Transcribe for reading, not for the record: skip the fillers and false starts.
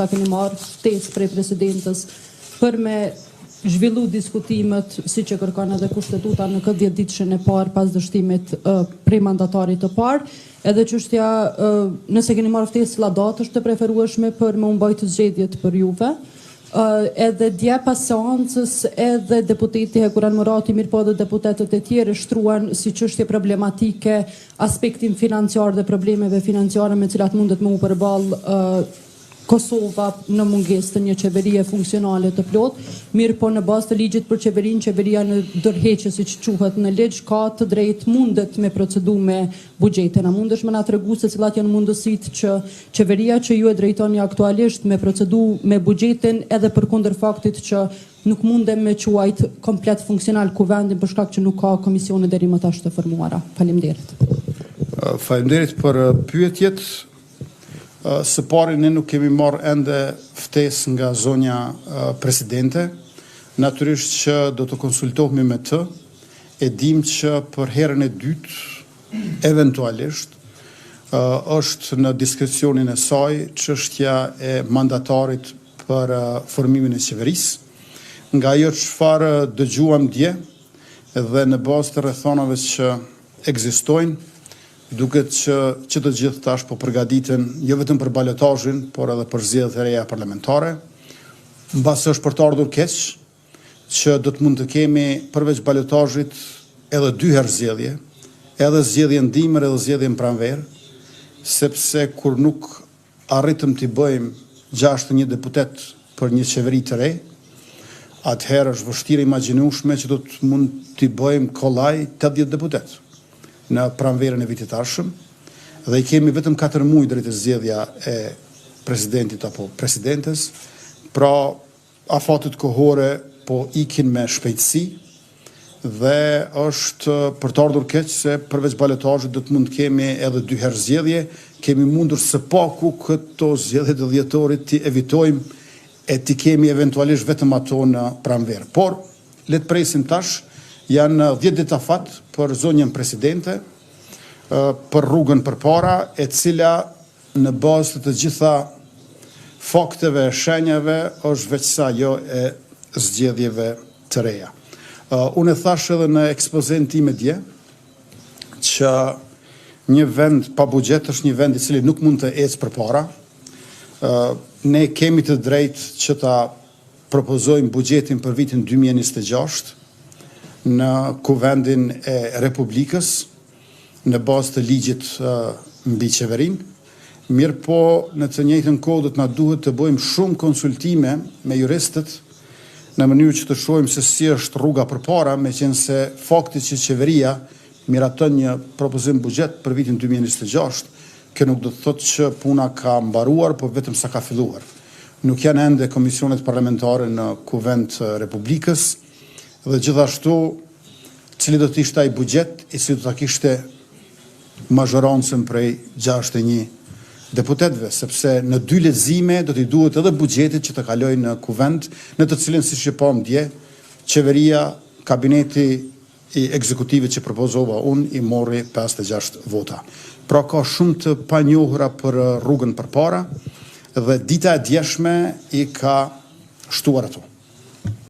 ta keni marrë ftesë prej presidentës për me zhvillu diskutimet si që kërkon edhe kushtetuta në këtë 10 ditëshën e parë pas dështimit prej mandatarit të parë, edhe çështja nëse keni marrë ftesë cila datë është të preferueshme për me mbajtur zgjedhjet për juve. Edhe dje pas seancës edhe deputeti Hekuran Murati, mirë po edhe deputetët e tjerë shtruan si çështje problematike aspektin financiar dhe problemeve financiare me cilat mundet me u përballë Kosova në mungesë të një qeverie funksionale të plotë, mirë po në bazë të ligjit për qeverinë, qeveria në dërheqje siç quhet në ligj ka të drejtë mundet me procedu me buxhetin. A mundesh më na tregu se cilat janë mundësitë që qeveria që ju e drejtoni aktualisht me procedu me buxhetin edhe përkundër faktit që nuk mundem me quajt komplet funksional kuvendin për shkak që nuk ka komisione deri më tash të formuara. Faleminderit. Faleminderit për pyetjet. Së pari ne nuk kemi marrë ende ftesë nga zonja presidente, natyrisht që do të konsultohemi me të, e dim që për herën e dytë, eventualisht, është në diskrecionin e saj çështja e mandatarit për formimin e qeverisë, nga ajo çfarë dëgjuam dje dhe në bazë të rrethonave që ekzistojnë, duket që të gjithë tash po përgatiten jo vetëm për balotazhin, por edhe për zgjedhjet e reja parlamentare. Mbas është për të ardhur keq që do të mund të kemi përveç balotazhit edhe 2 herë zgjedhje, edhe zgjedhjen dimër edhe zgjedhjen pranverë, sepse kur nuk arritëm t'i bëjmë 61 deputet për një qeveri të re, atëherë është vështirë imagjinueshme që do të mund t'i bëjmë kollaj 80 deputet në pranverën e vitit arshëm, dhe i kemi vetëm 4 muaj drejt e zgjedhja e presidentit apo presidentes, pra afatet kohore po ikin me shpejtësi dhe është për të ardhur keq se përveç balotazhit do të mund kemi edhe 2 herë zgjedhje, kemi mundur së paku këto zgjedhje të dhjetorit t'i evitojmë e t'i kemi eventualisht vetëm ato në pranverë. Por, le të presim tash, janë 10 ditë afat për zonjën presidente, për rrugën përpara, e cila në bazë të gjitha fakteve e shenjave është veç sa jo e zgjedhjeve të reja. Unë e thash edhe në ekspozen time dje që një vend pa buxhet është një vend i cili nuk mund të ecë përpara. Ne kemi të drejtë që ta propozojmë buxhetin për vitin 2026 në kuvendin e Republikës, në bazë të ligjit mbi qeverinë. Mirë po, në të njëjtën kohë do të na duhet të bëjmë shumë konsultime me juristët në mënyrë që të shohim se si është rruga përpara, meqense fakti që qeveria miraton një propozim buxhet për vitin 2026, kjo nuk do të thotë që puna ka mbaruar, por vetëm sa ka filluar. Nuk janë ende komisionet parlamentare në kuvend të Republikës, dhe gjithashtu cili do të ishte ai buxhet i cili do ta kishte mazhorancën prej 61 deputetëve, sepse në 2 lexime do t'i duhet edhe buxhetit që të kalojë në kuvend, në të cilin siç e pam dje, qeveria, kabineti i ekzekutivit që propozova unë i morri 56 vota. Pra ka shumë të panjohura për rrugën përpara dhe dita e djeshme i ka shtuar ato.